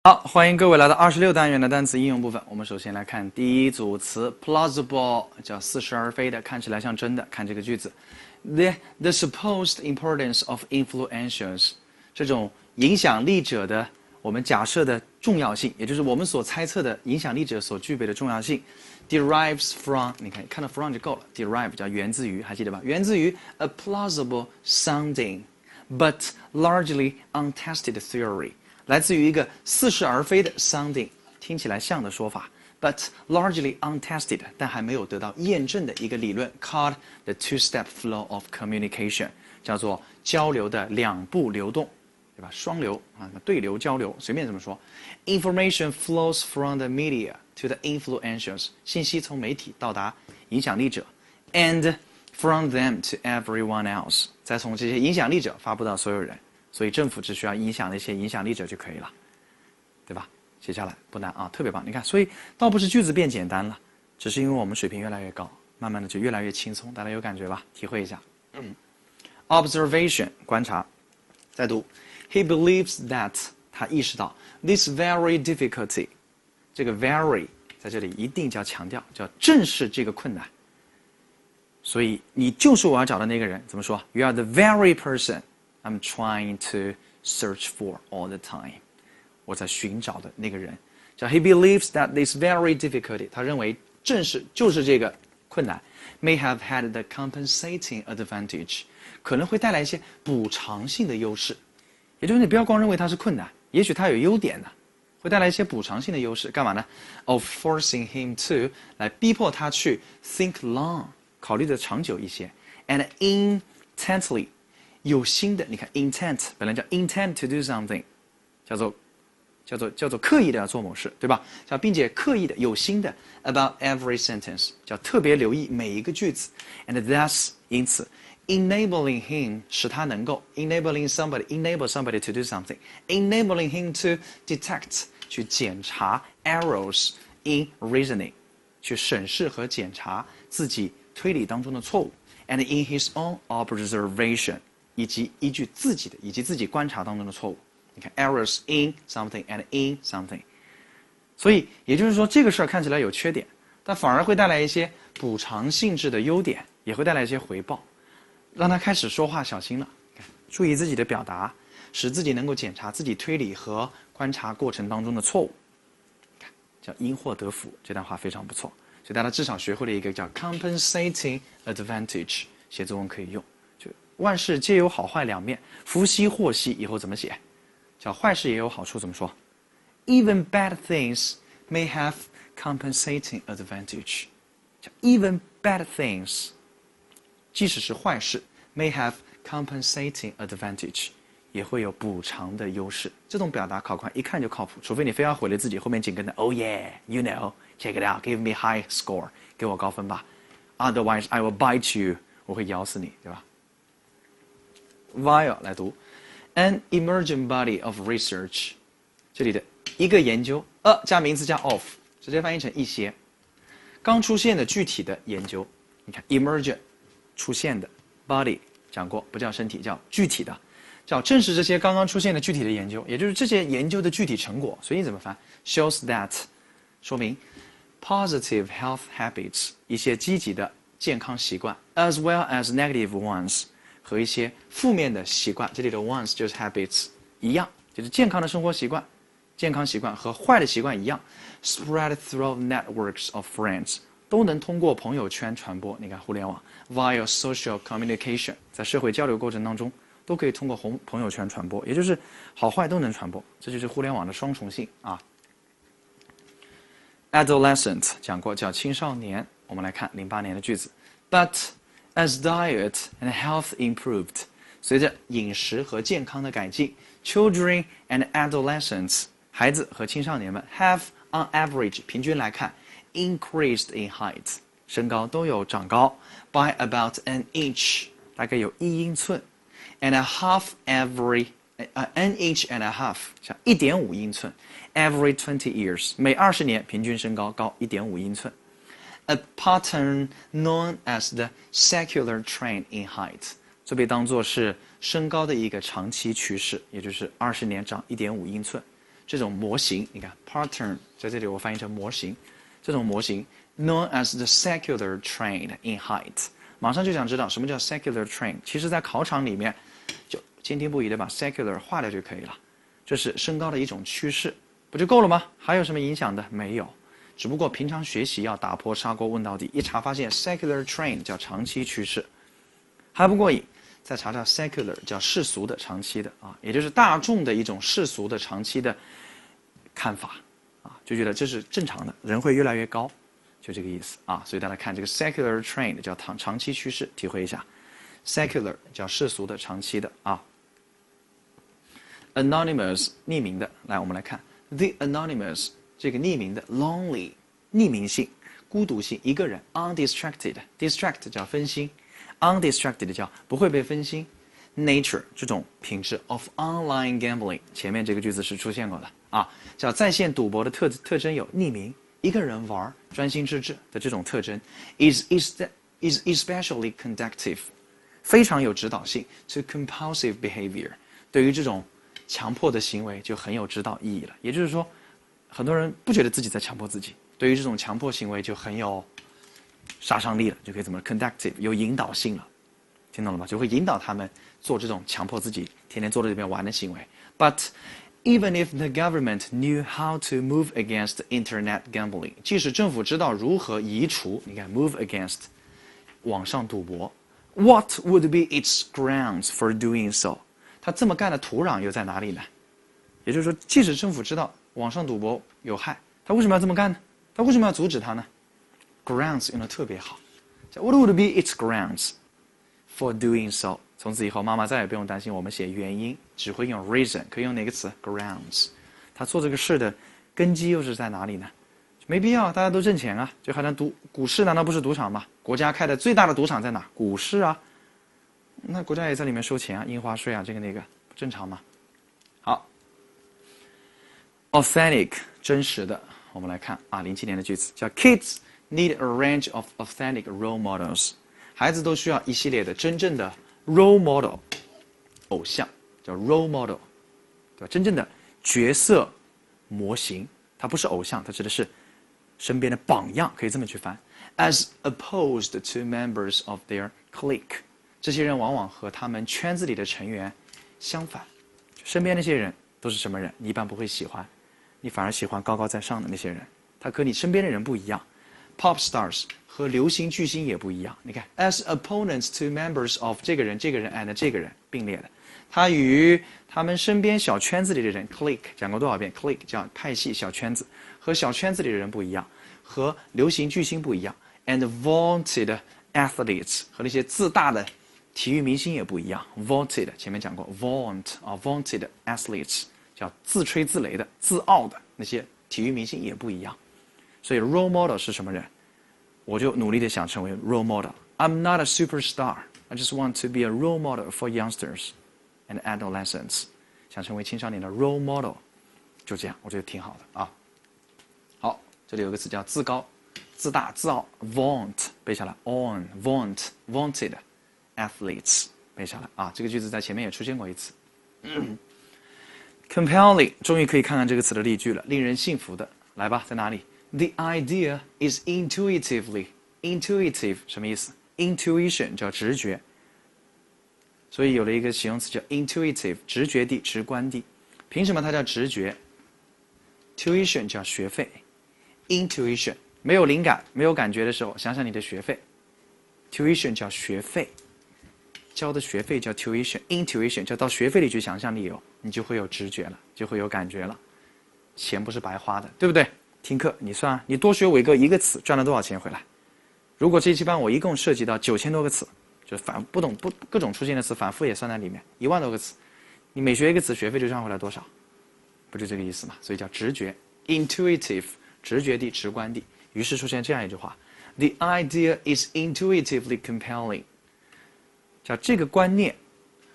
好，欢迎各位来到26单元的单词应用部分。我们首先来看第一组词 plausible， 叫似是而非的，看起来像真的。看这个句子 ，the supposed importance of influencers， 这种影响力者的我们假设的重要性，也就是我们所猜测的影响力者所具备的重要性 ，derives from， 你看到 from 就够了 ，derive 叫源自于，还记得吧？源自于 a plausible sounding but largely untested theory。来自于一个似是而非的 sounding， 听起来像的说法 ，but largely untested， 但还没有得到验证的一个理论 ，called the two-step flow of communication， 叫做交流的两步流动，对吧？双流啊，对流交流，随便这么说。Information flows from the media to the influencers， 信息从媒体到达影响力者 ，and from them to everyone else， 再从这些影响力者发布到所有人。所以政府只需要影响那些影响力者就可以了，对吧？写下来不难啊，特别棒。你看，所以倒不是句子变简单了，只是因为我们水平越来越高，慢慢的就越来越轻松。大家有感觉吧？体会一下。Observation 观察，再读。He believes that 他意识到 this very difficulty， 这个 very 在这里一定叫强调，叫正视这个困难。所以你就是我要找的那个人，怎么说 ？You are the very person。I'm trying to search for all the time， 我在寻找的那个人，叫 He believes that this very difficulty， 他认为就是这个困难 may have had the compensating advantage， 可能会带来一些补偿性的优势，也就是你不要光认为它是困难，也许它有优点的，会带来一些补偿性的优势，干嘛呢 ？Of forcing him to 来逼迫他去 think long， 考虑的长久一些 ，and intently。有心的，你看 intent 本来叫 intend to do something， 叫做刻意的要做某事，对吧？叫并且刻意的有心的 about every sentence， 叫特别留意每一个句子 ，and thus 因此 enabling him 使他能够 enable somebody to do something， enabling him to detect 去检查 errors in reasoning， 去审视和检查自己推理当中的错误 ，and in his own observation。以及依据自己的以及自己观察当中的错误，你看 errors in something and in something， 所以也就是说这个事儿看起来有缺点，但反而会带来一些补偿性质的优点，也会带来一些回报，让他开始说话小心了，注意自己的表达，使自己能够检查自己推理和观察过程当中的错误，叫因祸得福，这段话非常不错，所以大家至少学会了一个叫 compensating advantage， 写作文可以用。万事皆有好坏两面，福兮祸兮，以后怎么写？叫坏事也有好处，怎么说 ？Even bad things may have compensating advantage。叫 even bad things， 即使是坏事 may have compensating advantage， 也会有补偿的优势。这种表达考官一看就靠谱，除非你非要毁了自己，后面紧跟的 Oh yeah, you know, check it out, give me high score， 给我高分吧。Otherwise, I will bite you， 我会咬死你，对吧？Via 来读 ，an emerging body of research， 这里的一个研究加名词加 of， 直接翻译成一些刚出现的具体的研究。你看 emergent 出现的 body 讲过，不叫身体，叫具体的，叫证实这些刚刚出现的具体的研究，也就是这些研究的具体成果。所以怎么翻 ？shows that 说明 positive health habits 一些积极的健康习惯 ，as well as negative ones。和一些负面的习惯，这里的 ones 就是 habits 一样，就是健康的生活习惯，健康习惯和坏的习惯一样 ，spread through networks of friends 都能通过朋友圈传播。你看互联网 via social communication 在社会交流过程当中都可以通过朋友圈传播，也就是好坏都能传播，这就是互联网的双重性啊。Adolescent 讲过叫青少年，我们来看08年的句子 ，But。As diet and health improved， 随着饮食和健康的改进 ，children and adolescents 孩子和青少年们 have on average 平均来看 increased in height 身高都有长高 by about an inch 大概有1英寸 and a half every an inch and a half 像1.5英寸 every 20 years 每20年平均身高高1.5英寸。A pattern known as the secular trend in height， 这被当作是身高的一个长期趋势，也就是20年长1.5英寸。这种模型，你看 pattern 在这里我翻译成模型，这种模型 known as the secular trend in height。马上就想知道什么叫 secular trend。其实，在考场里面，就坚定不移的把 secular 划掉就可以了。这是身高的一种趋势，不就够了吗？还有什么影响的？没有。只不过平常学习要打破砂锅问到底，一查发现 secular trend 叫长期趋势，还不过瘾。再查查 secular 叫世俗的长期的啊，也就是大众的一种世俗的长期的看法啊，就觉得这是正常的，人会越来越高，就这个意思啊。所以大家看这个 secular trend 叫长期趋势，体会一下 secular 叫世俗的长期的啊。anonymous 匿名的，来我们来看 the anonymous 这个匿名的 lonely 匿名性孤独性一个人 undistracted distract 叫分心。undistracted 叫不会被分心 nature 这种品质 of online gambling 前面这个句子是出现过的啊，叫在线赌博的特征有匿名一个人玩专心致志的这种特征 is especially conducive 非常有指导性 to compulsive behavior 对于这种强迫的行为就很有指导意义了，也就是说很多人不觉得自己在强迫自己，对于这种强迫行为就很有杀伤力了，就可以怎么 conductive 有引导性了，听懂了吗？就会引导他们做这种强迫自己天天坐在这边玩的行为。But even if the government knew how to move against internet gambling， 即使政府知道如何移除，你看 move against 网上赌博 ，what would be its grounds for doing so？ 他这么干的土壤又在哪里呢？也就是说，即使政府知道网上赌博有害，他为什么要这么干呢？他为什么要阻止他呢？grounds 用的特别好，叫 What would be its grounds for doing so？ 从此以后，妈妈再也不用担心我们写原因，只会用 reason， 可以用哪个词 grounds。他做这个事的根基又是在哪里呢？没必要，大家都挣钱啊，就好像股市难道不是赌场吗？国家开的最大的赌场在哪？股市啊，那国家也在里面收钱啊，印花税啊，这个那个不正常吗？好 ，authentic 真实的，我们来看啊，07年的句子叫 Kids need a range of authentic role models， 孩子都需要一系列的真正的 role model， 偶像叫 role model， 对吧？真正的角色模型，它不是偶像，它指的是身边的榜样，可以这么去翻。As opposed to members of their clique， 这些人往往和他们圈子里的成员相反，身边那些人都是什么人？你一般不会喜欢，你反而喜欢高高在上的那些人，他和你身边的人不一样。Pop stars 和流行巨星也不一样。你看 ，as opponents to members of 这个人 and 这个人并列的，他与他们身边小圈子里的人 clique 讲过多少遍 ？clique 叫派系小圈子，和小圈子里的人不一样，和流行巨星不一样。And vaunted athletes 和那些自大的体育明星也不一样。vaunted 前面讲过 vaunt 啊 vaunted athletes 叫自吹自擂的、自傲的那些体育明星也不一样。所以 role model 是什么人？我就努力的想成为 role model. I'm not a superstar. I just want to be a role model for youngsters and adolescents. 想成为青少年的 role model， 就这样，我觉得挺好的啊。好，这里有个词叫自高、自大、自傲 ，vaunt 背下来 ，on vaunt vaunted athletes 背下来啊。这个句子在前面也出现过一次。compelling 终于可以看看这个词的例句了，令人信服的，来吧，在哪里？ The idea is intuitive 什么意思 ？Intuition 叫直觉，所以有了一个形容词叫 intuitive， 直觉地、直观地。凭什么它叫直觉 ？Tuition 叫学费 ，intuition 没有灵感、没有感觉的时候，想想你的学费。Tuition 叫学费，交的学费叫 tuition，intuition 叫到学费里去想象力有，你就会有直觉了，就会有感觉了。钱不是白花的，对不对？听课你算啊，你多学我一个词赚了多少钱回来？如果这一期班我一共涉及到9000多个词，就是各种出现的词反复也算在里面，1万多个词，你每学一个词学费就赚回来多少？不就这个意思嘛？所以叫直觉 ，intuitive 直觉地、直观地。于是出现这样一句话 ：The idea is intuitively compelling。叫这个观念，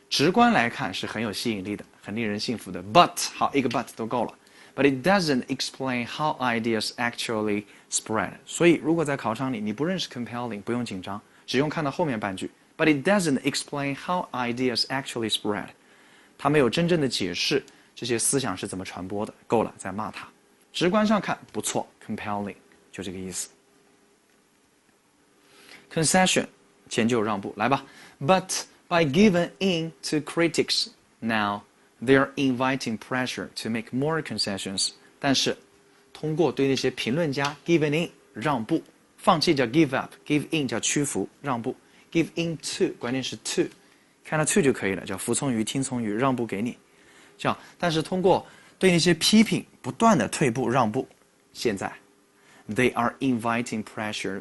直观来看是很有吸引力的，很令人信服的。But 好，一个 but 都够了。But it doesn't explain how ideas actually spread. 所以，如果在考场里你不认识 compelling， 不用紧张，只用看到后面半句。But it doesn't explain how ideas actually spread. 它没有真正的解释这些思想是怎么传播的，够了，再骂他。直观上看不错 ，compelling 就这个意思。concession 迁就让步，来吧。But by giving in to critics now, they're inviting pressure to make more concessions. 但是通过对那些评论家 giving in 让步，放弃叫 give up，give in 叫屈服让步 ，give in to 关键是 to， 看到 to 就可以了，叫服从于、听从于、让步给你。这样，但是通过对那些批评不断的退步让步，现在 they are inviting pressure，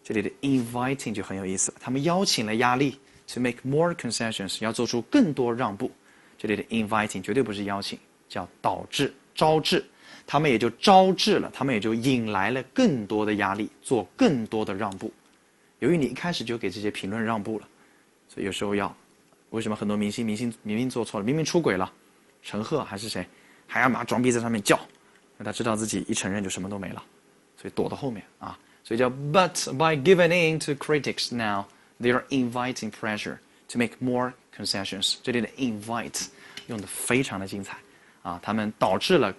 这里的 inviting 就很有意思了，他们邀请了压力 to make more concessions， 要做出更多让步。这里的 inviting 绝对不是邀请，叫导致、招致，他们也就招致了，他们也就引来了更多的压力，做更多的让步。由于你一开始就给这些评论让步了，所以有时候为什么很多明星明明做错了，明明出轨了，陈赫还是谁，还要马装逼在上面叫，因为他知道自己一承认就什么都没了，所以躲到后面啊，所以叫 But by giving in to critics now, they are inviting pressure to make more concessions。这里的 invite 用的非常的精彩啊，他们导致了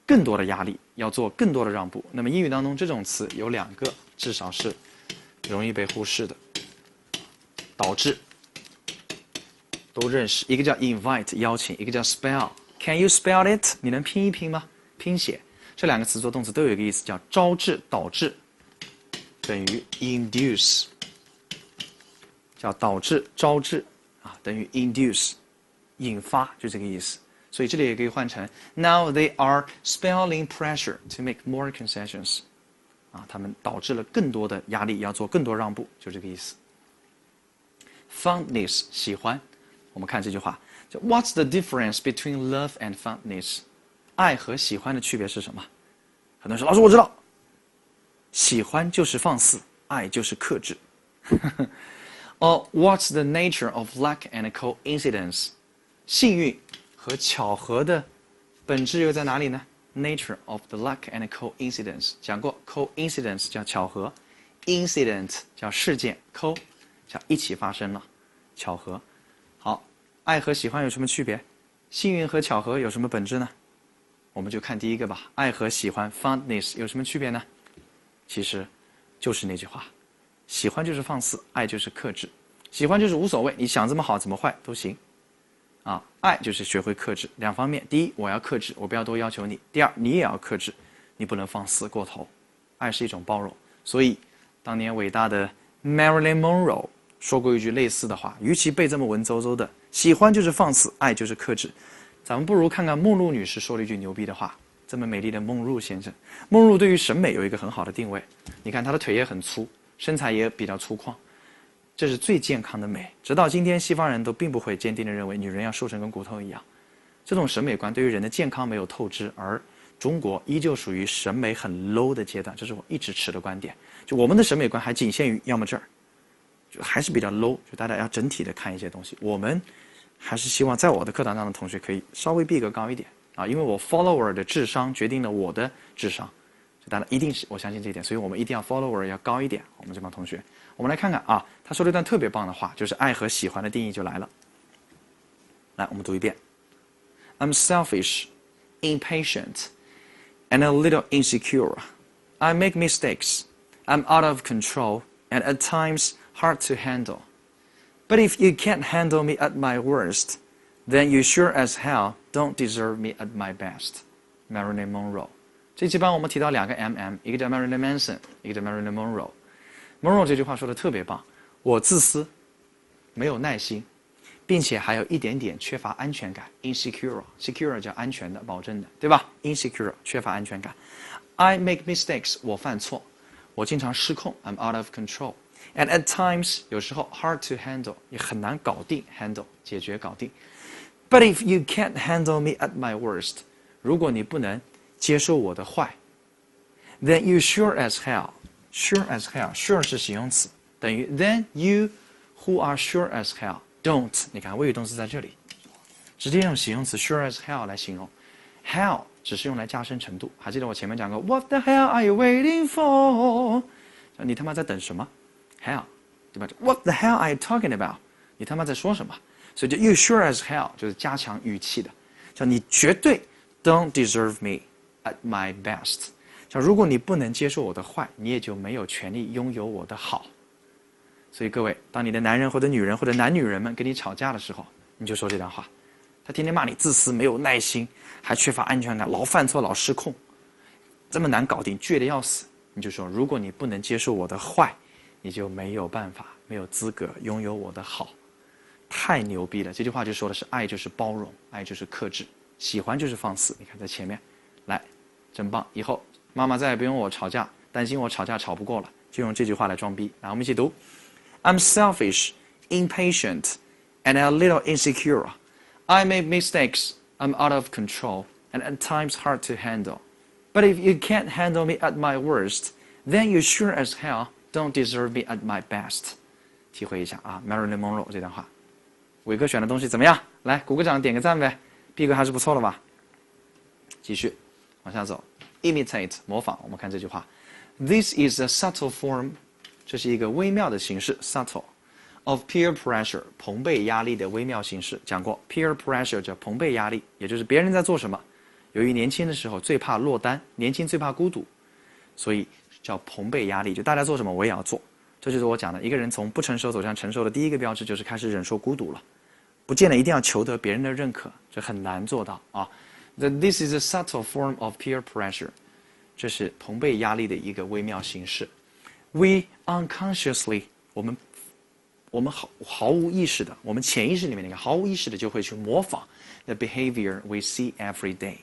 更多的压力，要做更多的让步。那么英语当中这种词有2个，至少是容易被忽视的，导致都认识，一个叫 invite 邀请，一个叫 spell。Can you spell it？ 你能拼一拼吗？拼写这2个词做动词都有一个意思，叫招致、导致，等于 induce， 叫导致、招致啊，等于 induce， 引发，就这个意思。所以这里也可以换成 Now they are spelling pressure to make more concessions。啊，他们导致了更多的压力，要做更多让步，就这个意思。Fondness 喜欢，我们看这句话，叫 What's the difference between love and fondness？ 爱和喜欢的区别是什么？很多人说，老师我知道，喜欢就是放肆，爱就是克制。What's the nature of luck and coincidence？ 幸运和巧合的本质又在哪里呢？Nature of the luck and coincidence 讲过 coincidence 叫巧合 incident 叫事件 co 叫一起发生了巧合。好，爱和喜欢有什么区别？幸运和巧合有什么本质呢？我们就看第一个吧，爱和喜欢 fondness 有什么区别呢？其实就是那句话，喜欢就是放肆，爱就是克制。喜欢就是无所谓，你想怎么好怎么坏都行啊，爱就是学会克制，2方面。第一，我要克制，我不要多要求你；第二，你也要克制，你不能放肆过头。爱是一种包容，所以当年伟大的 Marilyn Monroe 说过一句类似的话：与其背这么文绉绉的，喜欢就是放肆，爱就是克制，咱们不如看看梦露女士说了一句牛逼的话。这么美丽的梦露先生，梦露对于审美有一个很好的定位。你看她的腿也很粗，身材也比较粗犷。这是最健康的美，直到今天西方人都并不会坚定地认为女人要瘦成跟骨头一样。这种审美观对于人的健康没有透支，而中国依旧属于审美很 low 的阶段，这是我一直持的观点。就我们的审美观还仅限于要么这儿，就还是比较 low， 就大家要整体的看一些东西。我们还是希望在我的课堂上的同学可以稍微逼格高一点啊，因为我 follower 的智商决定了我的智商，就大家一定是我相信这一点，所以我们一定要 follower 要高一点。我们这帮同学，我们来看看啊，他说了一段特别棒的话，就是爱和喜欢的定义就来了。来，我们读一遍。I'm selfish, impatient, and a little insecure. I make mistakes. I'm out of control, and at times hard to handle. But if you can't handle me at my worst, then you sure as hell don't deserve me at my best. Marilyn Monroe. 这期班我们提到2个 MM， 一个叫 Marilyn Manson， 一个叫 Marilyn Monroe。Monroe 这句话说的特别棒，我自私，没有耐心，并且还有一点点缺乏安全感 insecure secure 叫安全的保证的，对吧？ insecure 缺乏安全感。 I make mistakes 我犯错，我经常失控 I'm out of control and at times 有时候 hard to handle 也很难搞定 handle 解决搞定。 But if you can't handle me at my worst 如果你不能接受我的坏 then you sure as hell sure as hell sure 是形容词，等于 then you who are sure as hell don't 你看谓语动词在这里直接用形容词 sure as hell 来形容 hell 只是用来加深程度，还记得我前面讲过 What the hell are you waiting for 你他妈在等什么 hell 对吧 What the hell are you talking about 你他妈在说什么，所以就 you sure as hell 就是加强语气的。叫你绝对 don't deserve me at my best。叫如果你不能接受我的坏，你也就没有权利拥有我的好。所以各位，当你的男人或者女人或者男女人们跟你吵架的时候，你就说这段话。他天天骂你自私、没有耐心，还缺乏安全感，老犯错、老失控，这么难搞定，倔得要死。你就说，如果你不能接受我的坏，你就没有办法、没有资格拥有我的好。太牛逼了！这句话就说的是爱就是包容，爱就是克制，喜欢就是放肆。你看在前面，来，真棒！以后妈妈再也不用我吵架，担心我吵架吵不过了，就用这句话来装逼。来，我们一起读 ：I'm selfish, impatient, and a little insecure. I make mistakes. I'm out of control, and at times hard to handle. But if you can't handle me at my worst, then you sure as hell don't deserve me at my best. 体会一下啊 ，Marilyn Monroe 这段话。伟哥选的东西怎么样？来，鼓个掌，点个赞呗。B 哥还是不错的吧？继续往下走 ，imitate 模仿。我们看这句话 ，This is a subtle form， 这是一个微妙的形式 ，subtle of peer pressure， 朋辈压力的微妙形式。讲过 peer pressure 叫朋辈压力，也就是别人在做什么。由于年轻的时候最怕落单，年轻最怕孤独，所以叫朋辈压力，就大家做什么我也要做。这就是我讲的，一个人从不成熟走向成熟的第一个标志，就是开始忍受孤独了。不见得一定要求得别人的认可，这很难做到啊。This is a subtle form of peer pressure， 这是朋辈压力的一个微妙形式。We unconsciously， 我们毫无意识的，我们潜意识里面那个毫无意识的就会去模仿 the behavior we see every day，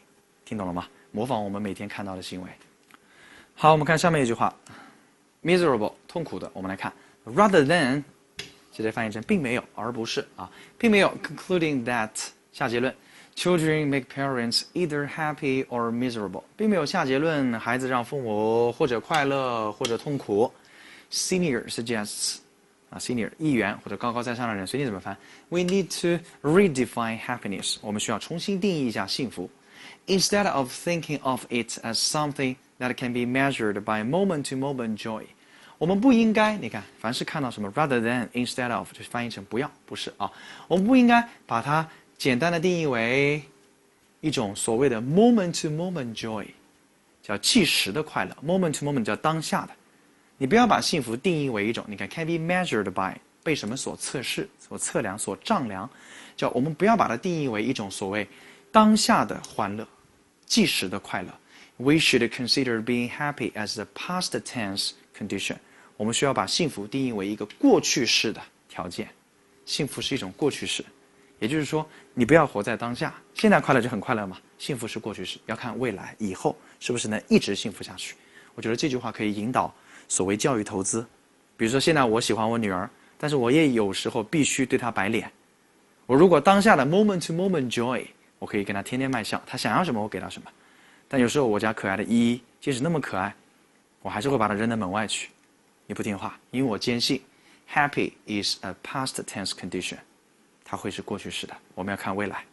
听懂了吗？模仿我们每天看到的行为。好，我们看下面一句话 ，miserable 痛苦的，我们来看 rather than。直接翻译成并没有，而不是啊，并没有 concluding that 下结论 children make parents either happy or miserable， 并没有下结论孩子让父母或者快乐或者痛苦。Senior suggests 啊 senior 议员或者高高在上的人，随你怎么翻 we need to redefine happiness， 我们需要重新定义一下幸福 instead of thinking of it as something that can be measured by moment-to-moment joy。我们不应该，你看，凡是看到什么 rather than instead of 就翻译成不要，不是啊，我们不应该把它简单的定义为一种所谓的 moment to moment joy， 叫即时的快乐 ，moment to moment 叫当下的。你不要把幸福定义为一种，你看 can be measured by 被什么所测试、所测量、所丈量，叫我们不要把它定义为一种所谓当下的欢乐、即时的快乐。We should consider being happy as a past tense condition。我们需要把幸福定义为一个过去式的条件，幸福是一种过去式，也就是说，你不要活在当下，现在快乐就很快乐嘛，幸福是过去式，要看未来以后是不是能一直幸福下去。我觉得这句话可以引导所谓教育投资，比如说现在我喜欢我女儿，但是我也有时候必须对她摆脸。我如果当下的 moment to moment joy， 我可以跟她天天卖笑，她想要什么我给她什么，但有时候我家可爱的依依，即使那么可爱，我还是会把她扔到门外去。你不听话，因为我坚信 happy is a past tense condition， 它会是过去式的，我们要看未来，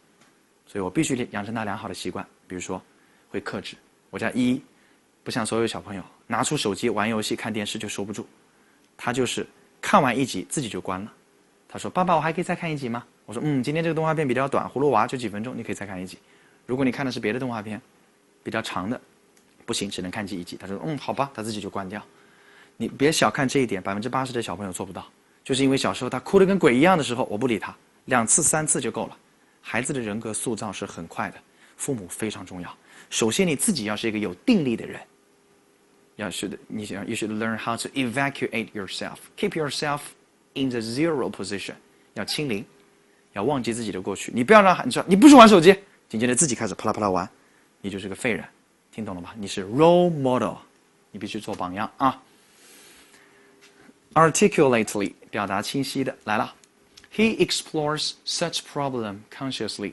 所以我必须养成它良好的习惯，比如说会克制。我家依依不像所有小朋友拿出手机玩游戏看电视就收不住，他就是看完一集自己就关了。他说爸爸我还可以再看一集吗？我说今天这个动画片比较短，葫芦娃就几分钟，你可以再看一集。如果你看的是别的动画片比较长的，不行，只能看一集。他说好吧，他自己就关掉。你别小看这一点，80%的小朋友做不到，就是因为小时候他哭得跟鬼一样的时候，我不理他，2次3次就够了。孩子的人格塑造是很快的，父母非常重要。首先你自己要是一个有定力的人，you should learn how to evacuate yourself, keep yourself in the zero position， 要清零，要忘记自己的过去。你不要让你说你不许玩手机，紧接着自己开始啪啦啪啦玩，你就是个废人，听懂了吗？你是 role model， 你必须做榜样啊。Articulately 表达清晰的来了 ，He explores such problem consciously。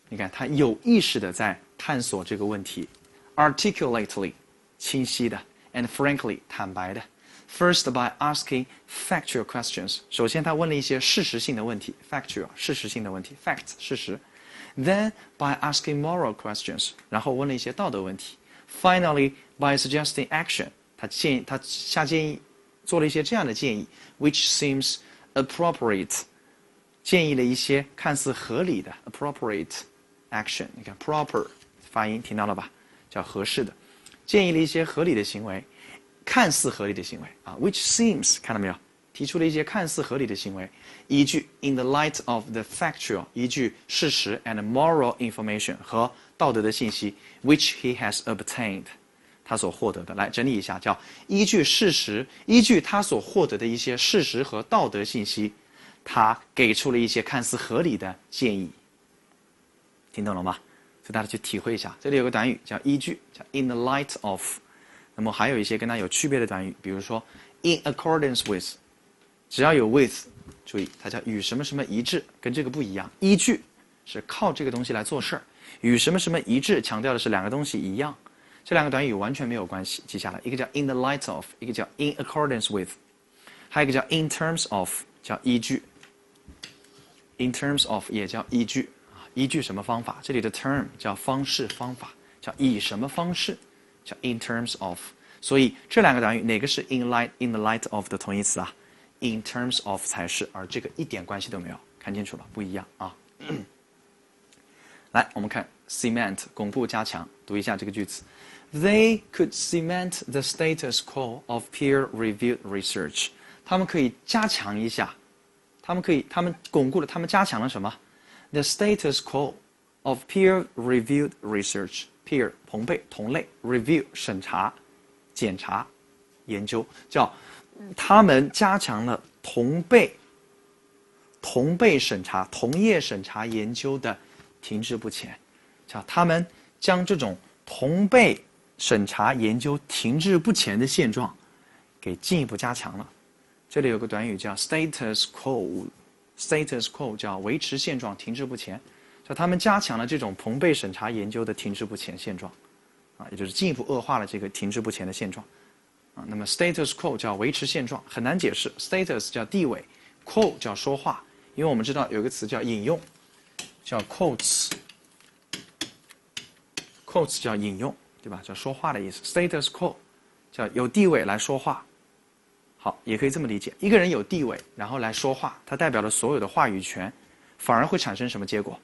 你看他有意识的在探索这个问题 ，articulately 清晰的 ，and frankly 坦白的。First by asking factual questions， 首先他问了一些事实性的问题 ，factual 事实性的问题 ，fact 事实。Then by asking moral questions， 然后问了一些道德问题。Finally by suggesting action， 他下建议。做了一些这样的建议 ，which seems appropriate， 建议了一些看似合理的 appropriate action， 你看 proper 发音听到了吧？叫合适的，建议了一些合理的行为，看似合理的行为啊 ，which seems 看到没有？提出了一些看似合理的行为，依据 in the light of the factual， 依据事实 and moral information 和道德的信息 which he has obtained， 他所获得的。来整理一下，叫依据事实，依据他所获得的一些事实和道德信息，他给出了一些看似合理的建议。听懂了吗？所以大家去体会一下，这里有个短语叫依据，叫 in the light of。那么还有一些跟它有区别的短语，比如说 in accordance with。只要有 with， 注意它叫与什么什么一致，跟这个不一样。依据是靠这个东西来做事儿，与什么什么一致强调的是两个东西一样。这两个短语完全没有关系，记下来。一个叫 in the light of， 一个叫 in accordance with， 还有一个叫 in terms of， 叫依据。in terms of 也叫依据啊，依据什么方法？这里的 term 叫方式方法，叫以什么方式，叫 in terms of。所以这两个短语哪个是 in the light of 的同义词啊？In terms of 才是，而这个一点关系都没有，看清楚了，不一样啊。来，我们看 cement 巩固加强，读一下这个句子。They could cement the status quo of peer-reviewed research。他们可以加强一下，他们巩固了，他们加强了什么 ？The status quo of peer-reviewed research。peer 同辈同类 ，review 审查、检查、研究，叫。他们加强了同辈审查、同业审查研究的停滞不前，叫他们将这种同辈审查研究停滞不前的现状给进一步加强了。这里有个短语叫 status quo，status quo 叫维持现状、停滞不前，叫他们加强了这种同辈审查研究的停滞不前现状，啊，也就是进一步恶化了这个停滞不前的现状。那么 status quo 叫维持现状，很难解释。status 叫地位 ，quo 叫说话，因为我们知道有个词叫引用，叫 quotes 叫引用，对吧？叫说话的意思。status quo 叫有地位来说话。好，也可以这么理解：一个人有地位，然后来说话，他代表了所有的话语权，反而会产生什么结果？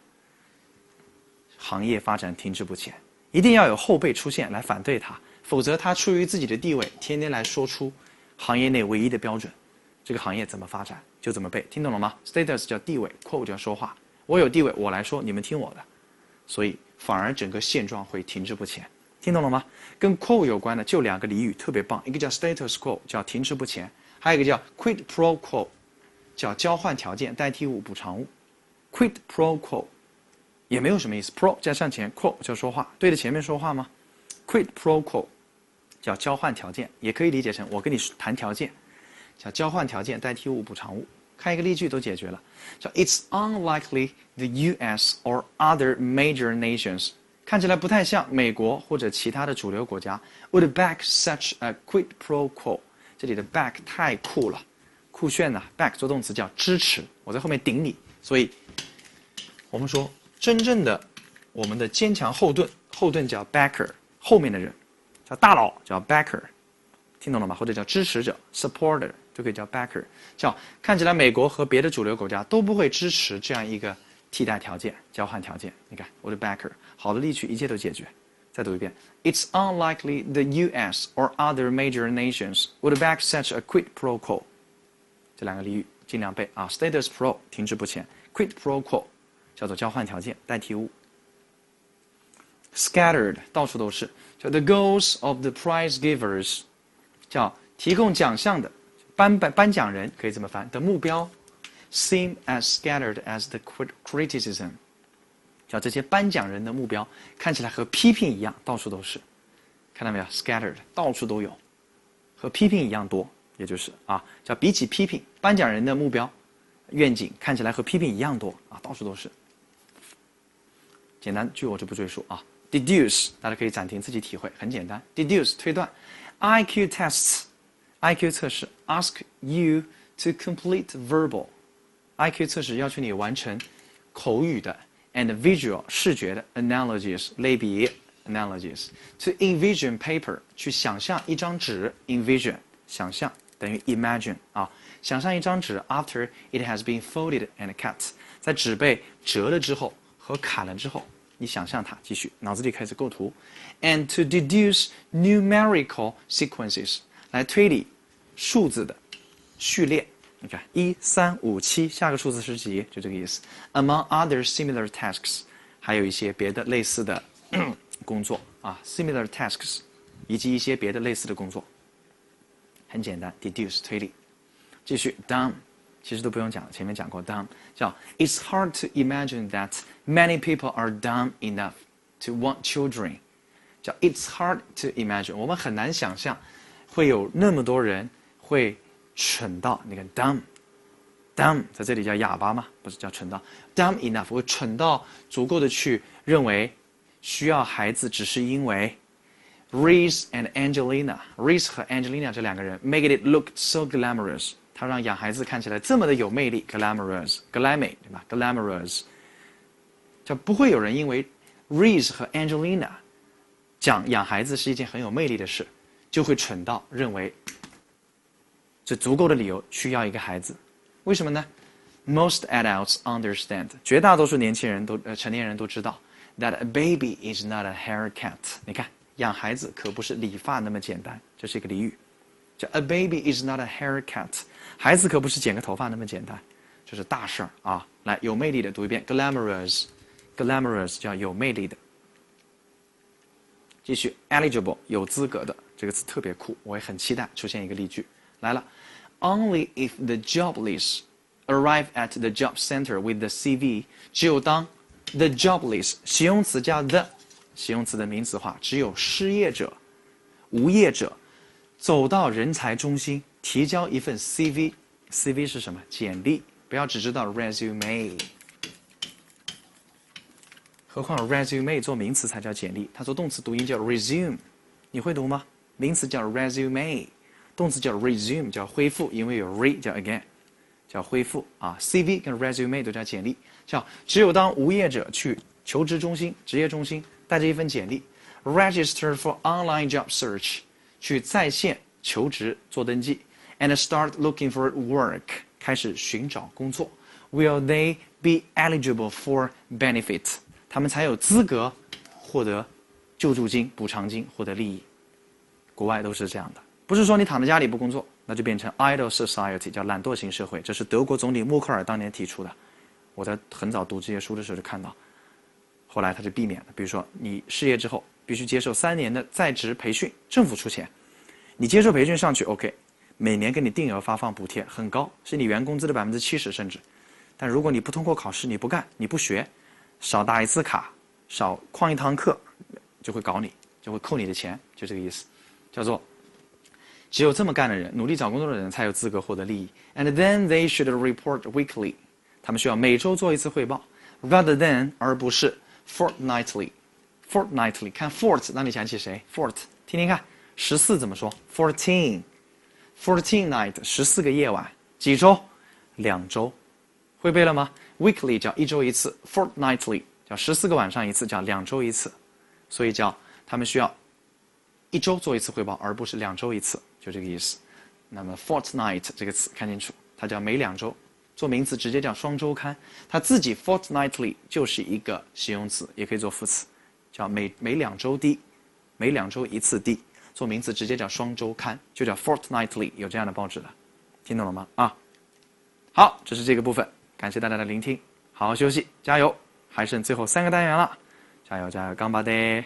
行业发展停滞不前，一定要有后辈出现来反对他。否则他出于自己的地位，天天来说出行业内唯一的标准，这个行业怎么发展就怎么背，听懂了吗 ？status 叫地位 ，quo 叫说话，我有地位，我来说，你们听我的，所以反而整个现状会停滞不前，听懂了吗？跟 quo 有关的就两个俚语特别棒，一个叫 status quo 叫停滞不前，还有一个叫 quid pro quo 叫交换条件代替物补偿物 ，quid pro quo 也没有什么意思 ，pro 加上前 quo 叫说话，对着前面说话吗 ？quid pro quo。叫交换条件，也可以理解成我跟你谈条件，叫交换条件代替物补偿物。看一个例句都解决了，叫 It's unlikely the U.S. or other major nations 看起来不太像美国或者其他的主流国家 would back such a quid pro quo。这里的 back 太酷了，酷炫呐 ！back 做动词叫支持，我在后面顶你。所以我们说真正的我们的坚强后盾，后盾叫 backer， 后面的人。叫大佬叫 backer， 听懂了吗？或者叫支持者 supporter 都可以叫 backer。叫看起来美国和别的主流国家都不会支持这样一个替代条件、交换条件。你看我的 backer， 好的例句一切都解决。再读一遍 ，It's unlikely the U.S. or other major nations would back such a quid pro quo。这两个例句尽量背啊 ，status quo 停滞不前 ，quid pro quo 叫做交换条件、代替物。Scattered 到处都是，叫 the goals of the prize givers， 叫提供奖项的颁奖人可以这么翻的目标 ，seem as scattered as the criticism， 叫这些颁奖人的目标看起来和批评一样，到处都是，看到没有 ？Scattered 到处都有，和批评一样多，也就是啊，叫比起批评，颁奖人的目标愿景看起来和批评一样多啊，到处都是。简单句我就不赘述啊。Deduce 大家可以暂停自己体会，很简单。Deduce 推断 ，IQ tests IQ 测试 ask you to complete verbal IQ 测试要求你完成口语的 and visual 视觉的 analogies 类比 analogies to envision paper 去想象一张纸 envision 想象等于 imagine 啊，想象一张纸 after it has been folded and cut 在纸被折了之后和砍了之后。你想象它，继续脑子里开始构图 ，and to deduce numerical sequences 来推理数字的序列。你看1、3、5、7，下个数字是几？就这个意思。Among other similar tasks， 还有一些别的类似的工作啊 ，similar tasks， 以及一些别的类似的工作。很简单 ，deduce 推理。继续 dumb， 其实都不用讲了，前面讲过 dumb， 叫 It's hard to imagine that many people are dumb enough to want children， 叫 It's hard to imagine， 我们很难想象会有那么多人会蠢到，你看 dumb 在这里叫哑巴嘛，不是叫蠢到 dumb enough， 会蠢到足够的去认为需要孩子只是因为 Reese and Angelina，Reese 和 Angelina 这两个人 make it look so glamorous， 他让养孩子看起来这么的有魅力 glamorous 对吧 glamorous， 就不会有人因为 Reese 和 Angelina 讲养孩子是一件很有魅力的事，就会蠢到认为这足够的理由去要一个孩子。为什么呢？ Most adults understand， 绝大多数成年人都知道 that a baby is not a haircut。 你看养孩子可不是理发那么简单，这是一个俚语，叫 a baby is not a haircut， 孩子可不是剪个头发那么简单，这是大事儿啊！来，有魅力的读一遍 glamorous 叫有魅力的。继续 eligible 有资格的，这个词特别酷，我也很期待出现一个例句。来了 ，Only if the jobless arrive at the job center with the CV， 只有当 the jobless 形容词加 the 形容词的名词化，只有失业者、无业者走到人才中心提交一份 CV 是什么？简历，不要只知道 resume。何况 resume 做名词才叫简历，它做动词读音叫 resume， 你会读吗？名词叫 resume， 动词叫 resume， 叫恢复，因为有 re 叫 again， 叫恢复啊。CV 跟 resume 都叫简历，叫只有当无业者去求职中心、职业中心带着一份简历 ，register for online job search， 去在线求职做登记 ，and start looking for work， 开始寻找工作 ，will they be eligible for benefit？他们才有资格获得救助金、补偿金，获得利益。国外都是这样的，不是说你躺在家里不工作，那就变成 idle society， 叫懒惰型社会。这是德国总理默克尔当年提出的。我在很早读这些书的时候就看到，后来他就避免了。比如说，你失业之后必须接受3年的在职培训，政府出钱，你接受培训上去 OK， 每年给你定额发放补贴，很高，是你原工资的70%甚至。但如果你不通过考试，你不干，你不学。少打一次卡，少旷一堂课，就会搞你，就会扣你的钱，就这个意思，叫做只有这么干的人，努力找工作的人才有资格获得利益。And then they should report weekly， 他们需要每周做一次汇报 ，rather than 而不是 fortnightly。fortnightly 看 fort 让你想起谁 ？fort 听听看，14怎么说 ？14 night 14个夜晚，几周？2周，会背了吗？Weekly 叫1周1次 ，fortnightly 叫14个晚上1次，叫2周1次，所以叫他们需要1周做1次汇报，而不是2周1次，就这个意思。那么 fortnight 这个词看清楚，它叫每2周，做名词直接叫双周刊，它自己 fortnightly 就是一个形容词，也可以做副词，叫每2周的，每2周1次的，做名词直接叫双周刊，就叫 fortnightly， 有这样的报纸的，听懂了吗？啊，好，这是这个部分。感谢大家的聆听，好好休息，加油！还剩最后3个单元了，加油加油，干巴爹！